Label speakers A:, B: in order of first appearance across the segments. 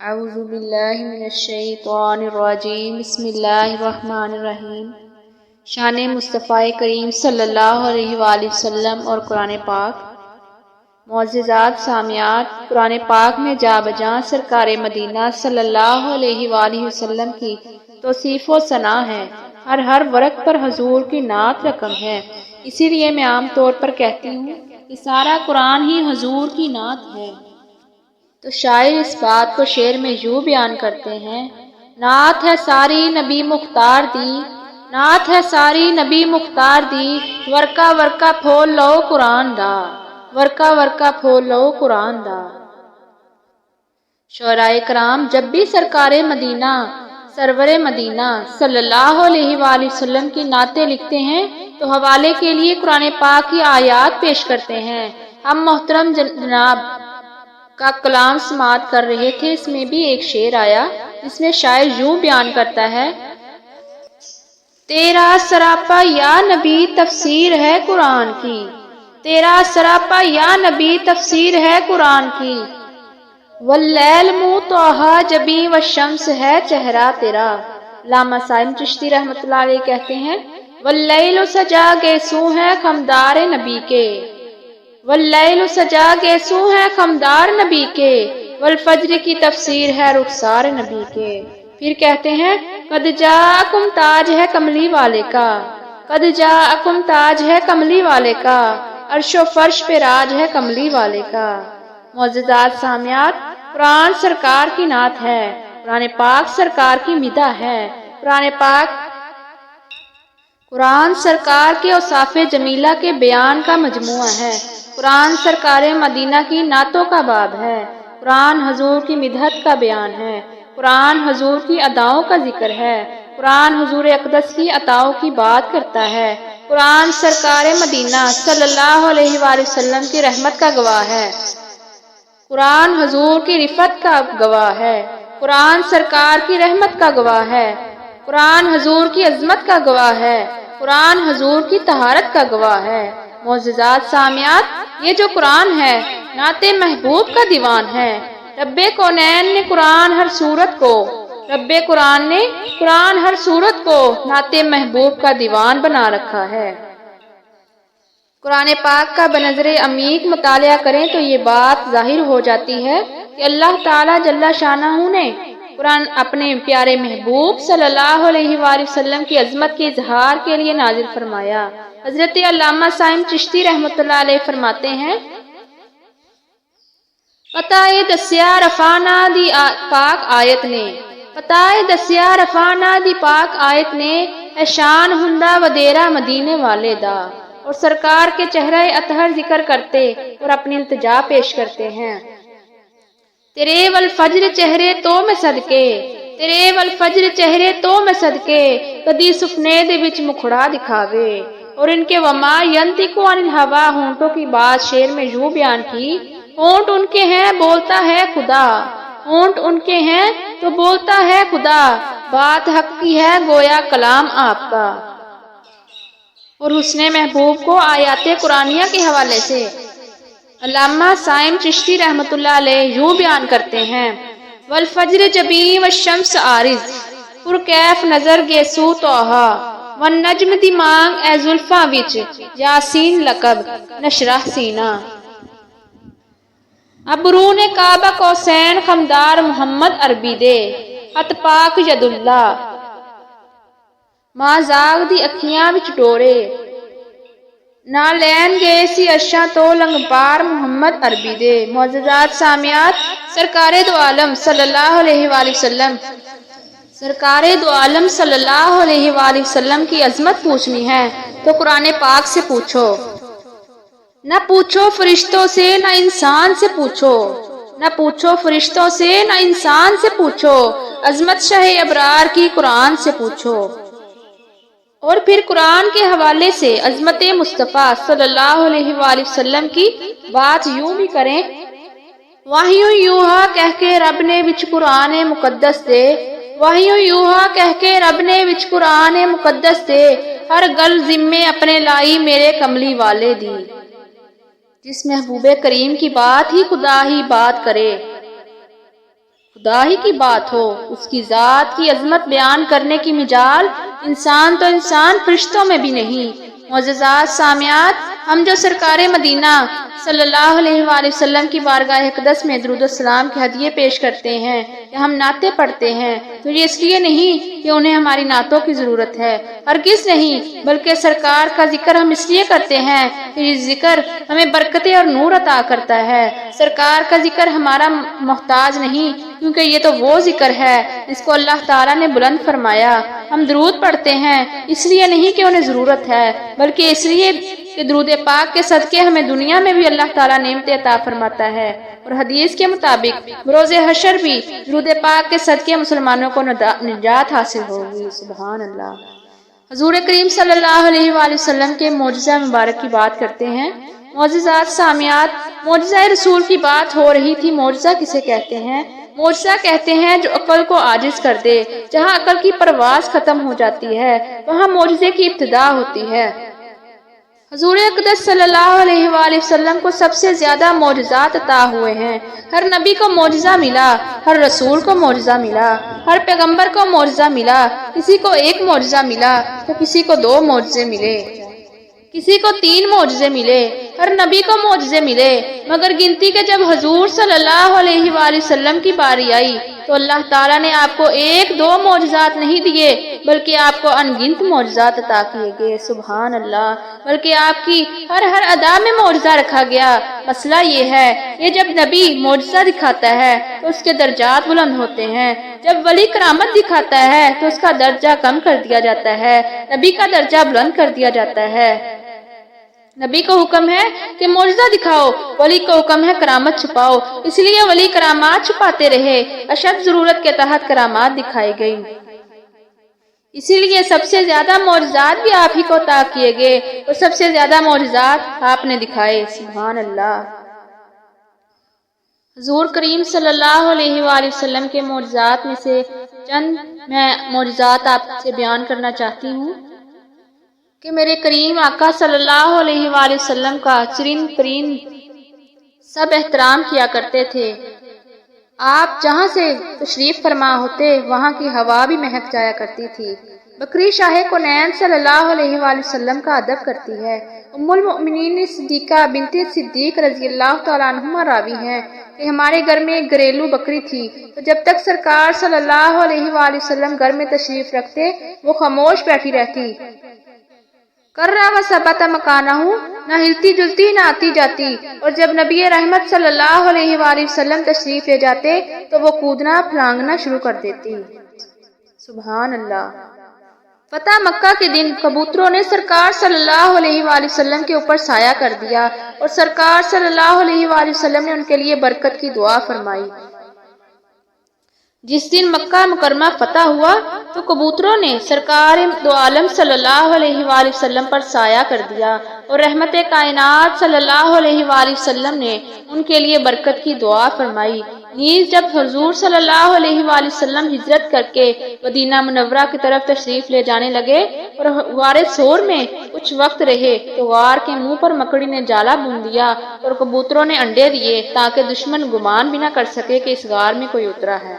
A: اعوذ باللہ من الشیطان الرجیم بسم اللہ الرحمن الرحیم۔ شان مصطفیٰ کریم صلی اللہ علیہ وآلہ وسلم اور قرآن پاک۔ معززات سامعات، قرآن پاک میں جا بجا سرکار مدینہ صلی اللہ علیہ وآلہ وسلم کی توصیف و ثنا ہے۔ ہر ورق پر حضور کی نعت رقم ہے۔ اسی لیے میں عام طور پر کہتی ہوں کہ سارا قرآن ہی حضور کی نعت ہے۔ تو شاعر اس بات کو شعر میں یوں بیان کرتے ہیں: نعت ہے ساری نبی مختار دی، نعت ہے ساری نبی مختار دی، ورکا ورکا پھول لو قرآن دا، ورکا ورکا پھول لو قرآن دا۔ شعرائے کرام جب بھی سرکار مدینہ سرور مدینہ صلی اللہ علیہ وآلہ وسلم کی نعتیں لکھتے ہیں تو حوالے کے لیے قرآن پاک کی آیات پیش کرتے ہیں۔ ہم محترم جناب کا کلام سماعت کر رہے تھے، اس میں بھی ایک شعر آیا جس میں شاعر یوں بیان کرتا ہے: تیرا سراپا یا نبی تفسیر ہے قرآن کی، تیرا سراپا یا نبی تفسیر ہے قرآن کی، واللیل منہ توہا جبیں والشمس ہے چہرہ تیرا۔ علامہ سائم چشتی رحمۃ اللہ علیہ کہتے ہیں: واللیل سجا گیسو ہے خمدار نبی کے، واللیل سجا گیسو ہے خمدار نبی کے، والفجر کی تفسیر ہے رخسار نبی کے۔ پھر کہتے ہیں: قد جاءکم تاج ہے کملی والے کا، قد جاءکم تاج ہے کملی والے کا، عرش و فرش پہ راج ہے کملی والے کا۔ معززات سامعات، قرآن سرکار کی نعت ہے، قرآن پاک سرکار کی مدح ہے، قرآن سرکار کے اوصاف جمیلہ کے بیان کا مجموعہ ہے، قرآن سرکار مدینہ کی نعتوں کا باب ہے، قرآن حضور کی مدحت کا بیان ہے، قرآن حضور کی اداؤں کا ذکر ہے، قرآن حضور اقدس کی عطاؤں کی بات کرتا ہے، قرآن سرکار مدینہ صلی اللہ علیہ وآلہ وسلم کی رحمت کا گواہ ہے، قرآن حضور کی رفعت کا گواہ ہے، قرآن سرکار کی رحمت کا گواہ ہے، قرآن حضور کی عظمت کا گواہ ہے، قرآن حضور کی طہارت کا گواہ ہے۔ معززات سامعات، یہ جو قرآن ہے نعت محبوب کا دیوان ہے۔ رب کونین نے قرآن ہر صورت کو نعت محبوب کا دیوان بنا رکھا ہے۔ قرآن پاک کا بنظر عمیق مطالعہ کریں تو یہ بات ظاہر ہو جاتی ہے کہ اللہ تعالیٰ جل شانہ نے قرآن اپنے پیارے محبوب صلی اللہ علیہ وآلہ وسلم کی عظمت کے اظہار کے لیے نازل فرمایا۔ حضرت علامہ سائم چشتی رحمۃ اللہ علیہ فرماتے ہیں: پتائے دسیا رفانا دی پاک آیت نے، پتائے دسیا رفانا دی پاک آیت نے، اے شان ہندا ودیرا مدینے والے دا۔ اور سرکار کے چہرہ اطہر ذکر کرتے اور اپنی التجا پیش کرتے ہیں: تیرے والفجر چہرے تو میں صدقے، تیرے والفجر چہرے تو میں صدقے، کدی سپنے دے وچ مکھڑا دکھاوے۔ اور ان کے وما ینطق عن الہوا ہونٹوں کی بات شعر میں یوں بیان کی: ہونٹ ان کے ہیں بولتا ہے خدا، ہونٹ ان کے ہیں تو بولتا ہے خدا، بات حق کی ہے گویا کلام آپ کا۔ اور حسن محبوب کو آیات قرآنیہ کے حوالے سے علامہ سائم چشتی رحمۃ اللہ علیہ یوں بیان کرتے ہیں: والفجر جبیں والشمس عارض، پرکیف نظر گیسو توہا، والنجم دی مانگ اے زلفاں وچ، یاسین لقب نشرح سینہ۔ ابرون کعبہ قوسین خمدار محمد عربی دے، ہتھ پاک ید اللہ، ماں زاغ دی اکھیاں وچ ڈورے، نہ لین گئے سی عرشاں تو لنگ پار محمد عربی دے۔ معززات سامعات، سرکار دو عالم صلی اللہ علیہ وآلہ وسلم، سرکار دو عالم صلی اللہ علیہ وآلہ وسلم کی عظمت پوچھنی ہے تو قرآن پاک سے پوچھو، نہ پوچھو فرشتوں سے نہ انسان سے پوچھو، نہ پوچھو فرشتوں سے نہ انسان سے پوچھو، عظمت شاہ ابرار کی قرآن سے پوچھو۔ اور پھر قرآن کے حوالے سے عظمت مصطفیٰ صلی اللہ علیہ وآلہ وسلم کی بات یوں بھی کریں: وحیوں یوہا کہہ کے رب نے وچ قرآن مقدس دے، وحیوں یوہا کہہ کے رب نے وچ قرآن مقدس دے، ہر گل ذمے اپنے لائی میرے کملی والے دی۔ جس محبوب کریم کی بات ہی خدا ہی بات کرے، خدا ہی کی بات ہو، اس کی ذات کی عظمت بیان کرنے کی مجال انسان تو انسان فرشتوں میں بھی نہیں۔ معززات سامعات، ہم جو سرکار مدینہ صلی اللہ علیہ وآلہ وسلم کی بارگاہ اقدس میں درود السلام کے ہدیے پیش کرتے ہیں یا ہم نعتیں پڑھتے ہیں تو یہ اس لیے نہیں کہ انہیں ہماری نعتوں کی ضرورت ہے، ہرگز نہیں، بلکہ سرکار کا ذکر ہم اس لیے کرتے ہیں کہ یہ ذکر ہمیں برکتیں اور نور عطا کرتا ہے۔ سرکار کا ذکر ہمارا محتاج نہیں، کیونکہ یہ تو وہ ذکر ہے جس کو اللہ تعالیٰ نے بلند فرمایا۔ ہم درود پڑھتے ہیں اس لیے نہیں کہ انہیں ضرورت ہے، بلکہ اس لیے کہ درود پاک کے صدقے ہمیں دنیا میں بھی اللہ تعالیٰ نعمت عطا فرماتا ہے، اور حدیث کے مطابق بروز حشر بھی درود پاک کے صدقے مسلمانوں کو نجات حاصل ہوگی۔ سبحان اللہ۔ حضور کریم صلی اللہ علیہ وآلہ وسلم کے معجزہ مبارک کی بات کرتے ہیں۔ معجزات سامعات، معجزہ رسول کی بات ہو رہی تھی۔ معجزہ کسے کہتے ہیں؟ معجزہ کہتے ہیں جو عقل کو عاجز کر دے۔ جہاں عقل کی پرواز ختم ہو جاتی ہے وہاں معجزے کی ابتدا ہوتی ہے۔ حضور اقدس صلی اللہ علیہ وآلہ وسلم کو سب سے زیادہ معجزات عطا ہوئے ہیں۔ ہر نبی کو معجزہ ملا، ہر رسول کو معجزہ ملا، ہر پیغمبر کو معجزہ ملا۔ کسی کو ایک معجزہ ملا تو کسی کو 2 معجزے ملے، کسی کو 3 معجزے ملے، ہر نبی کو معجزے ملے، مگر گنتی کے جب حضور صلی اللہ علیہ وآلہ وسلم کی باری آئی تو اللہ تعالیٰ نے آپ کو 1-2 معجزات نہیں دیے بلکہ آپ کو انگنت معجزات عطا کیے گئے۔ سبحان اللہ۔ بلکہ آپ کی ہر ادا میں معجزہ رکھا گیا۔ مسئلہ یہ ہے کہ جب نبی معجزہ دکھاتا ہے تو اس کے درجات بلند ہوتے ہیں، جب ولی کرامت دکھاتا ہے تو اس کا درجہ کم کر دیا جاتا ہے، نبی کا درجہ بلند کر دیا جاتا ہے۔ نبی کو حکم ہے کہ معجزہ دکھاؤ، ولی کو حکم ہے کرامت چھپاؤ، اس لیے ولی کرامات چھپاتے رہے، اشد ضرورت کے تحت کرامات دکھائی گئی، اسی لیے سب سے زیادہ معجزات بھی آپ ہی کو عطا کیے گئے اور سب سے زیادہ معجزات آپ نے دکھائے۔ سبحان اللہ۔ حضور کریم صلی اللہ علیہ وآلہ وسلم کے معجزات میں سے چند میں معجزات آپ سے بیان کرنا چاہتی ہوں کہ میرے کریم آقا صلی اللہ علیہ وآلہ وسلم کا چرند پرند سب احترام کیا کرتے تھے۔ آپ جہاں سے تشریف فرما ہوتے وہاں کی ہوا بھی مہک جایا کرتی تھی۔ بکری شاہ کونین صلی اللہ علیہ وآلہ وسلم کا ادب کرتی ہے۔ ام المؤمنین صدیقہ بنت صدیق رضی اللہ تعالیٰ عنہما راوی ہیں کہ ہمارے گھر میں ایک گھریلو بکری تھی، تو جب تک سرکار صلی اللہ علیہ وآلہ وسلم گھر میں تشریف رکھتے وہ خاموش بیٹھی رہتی، کرہ و ثبت مکانہ، نہ ہلتی جلتی نہ آتی جاتی، اور جب نبی رحمت صلی اللہ علیہ وآلہ وسلم تشریف لے جاتے تو وہ کودنا پھلانگنا شروع کر دیتی۔ سبحان اللہ۔ فتح مکہ کے دن کبوتروں نے سرکار صلی اللہ علیہ وآلہ وسلم کے اوپر سایہ کر دیا اور سرکار صلی اللہ علیہ وآلہ وسلم نے ان کے لیے برکت کی دعا فرمائی۔ جس دن مکہ مکرمہ فتح ہوا تو کبوتروں نے سرکار دو عالم صلی اللہ علیہ وآلہ وسلم پر سایہ کر دیا اور رحمت کائنات صلی اللہ علیہ وآلہ وسلم نے ان کے لیے برکت کی دعا فرمائی۔ نیز جب حضور صلی اللہ علیہ وآلہ وسلم ہجرت کر کے مدینہ منورہ کی طرف تشریف لے جانے لگے اور غار ثور میں کچھ وقت رہے تو غار کے منہ پر مکڑی نے جالا بن دیا اور کبوتروں نے انڈے دیے تاکہ دشمن گمان بھی نہ کر سکے کہ اس غار میں کوئی اترا ہے۔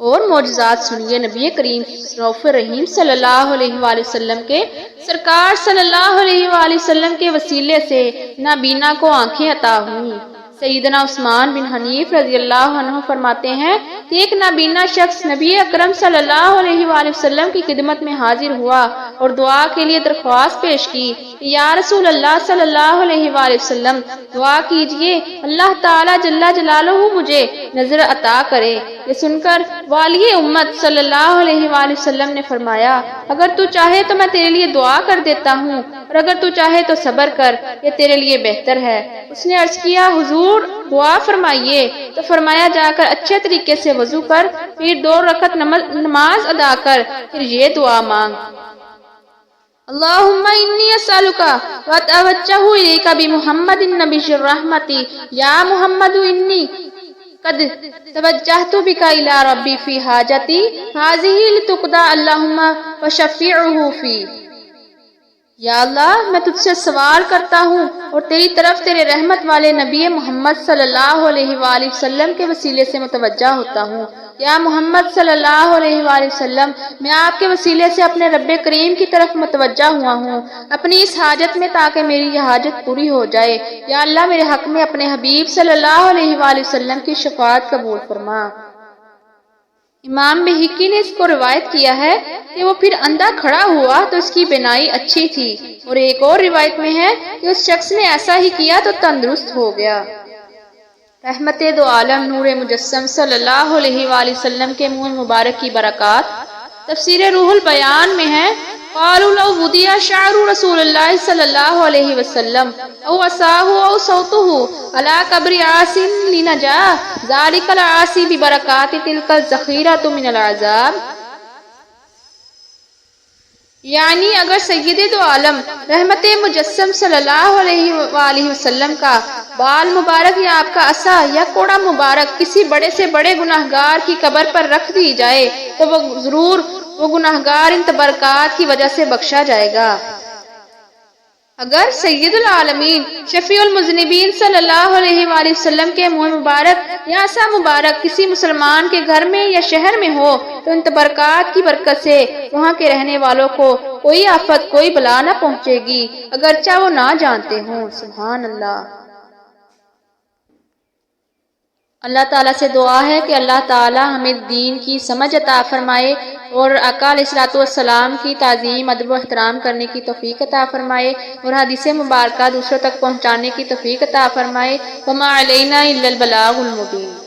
A: اور معجزات سنیے نبی کریم رؤوف رحیم صلی اللہ علیہ وآلہ وسلم کے۔ سرکار صلی اللہ علیہ وآلہ وسلم کے وسیلے سے نابینا کو آنکھیں عطا ہوئیں۔ سیدنا عثمان بن حنیف رضی اللہ عنہ فرماتے ہیں کہ ایک نابینا شخص نبی اکرم صلی اللہ علیہ وآلہ وسلم کی خدمت میں حاضر ہوا اور دعا کے لیے درخواست پیش کی کہ یا رسول اللہ صلی اللہ علیہ وآلہ وسلم دعا کیجئے اللہ تعالی جل جلالہ مجھے نظر عطا کرے۔ یہ سن کر والی امت صلی اللہ علیہ وآلہ وسلم نے فرمایا اگر تو چاہے تو میں تیرے لیے دعا کر دیتا ہوں اور اگر تو چاہے تو صبر کر، یہ تیرے لیے بہتر ہے۔ اس نے عرض کیا حضور دعا فرمائیے، تو فرمایا جا کر اچھے طریقے سے وضو کر، پھر 2 رکعت نماز ادا کر، پھر یہ دعا مانگ اللہم انی اسألک واتوجہ الیک بمحمد النبی الرحمت یا محمد انی قد توجہت بک الی ربی فی حاجتی ہذہ لتقضی اللہم فشفعہ فی۔ یا اللہ میں تجھ سے سوال کرتا ہوں اور تیری طرف تیرے رحمت والے نبی محمد صلی اللہ علیہ وآلہ وسلم کے وسیلے سے متوجہ ہوتا ہوں۔ یا محمد صلی اللہ علیہ وآلہ وسلم، میں آپ کے وسیلے سے اپنے رب کریم کی طرف متوجہ ہوا ہوں اپنی اس حاجت میں، تاکہ میری یہ حاجت پوری ہو جائے۔ یا اللہ میرے حق میں اپنے حبیب صلی اللہ علیہ وآلہ وسلم کی شفاعت قبول فرما۔ امام بہقی نے اس کو روایت کیا ہے کہ وہ پھر اندھا کھڑا ہوا تو اس کی بینائی اچھی تھی، اور ایک اور روایت میں ہے کہ اس شخص نے ایسا ہی کیا تو تندرست ہو گیا۔ رحمت دو عالم نور مجسم صلی اللہ علیہ وآلہ وسلم کے منہ مبارک کی برکات تفسیر روح البیان میں ہے، قالوا لو وضع شعر رسول اللہ صلی اللہ علیہ وسلم او عصاہ او صوتہ علی قبر عاص لنجا ذلک العاصی ببرکات تلک الذخیرۃ من العذاب۔ یعنی اگر سید دو عالم رحمت مجسم صلی اللہ علیہ وآلہ وسلم کا بال مبارک یا آپ کا عصا یا کوڑا مبارک کسی بڑے سے بڑے گناہگار کی قبر پر رکھ دی جائے تو وہ ضرور وہ گناہگار ان برکات کی وجہ سے بخشا جائے گا۔ اگر سید العالمین شفیع المذنبین صلی اللہ علیہ وآلہ وسلم کے منہ مبارک یا عصا مبارک کسی مسلمان کے گھر میں یا شہر میں ہو تو ان برکات کی برکت سے وہاں کے رہنے والوں کو کوئی آفت کوئی بلا نہ پہنچے گی، اگرچہ وہ نہ جانتے ہوں۔ سبحان اللہ۔ اللہ تعالیٰ سے دعا ہے کہ اللہ تعالیٰ ہمیں دین کی سمجھ عطا فرمائے اور آقا علیہ الصلوۃ والسلام کی تعظیم ادب و احترام کرنے کی توفیق عطا فرمائے اور حدیث مبارکہ دوسروں تک پہنچانے کی توفیق عطا فرمائے۔ وما علینا الا البلاغ المبین۔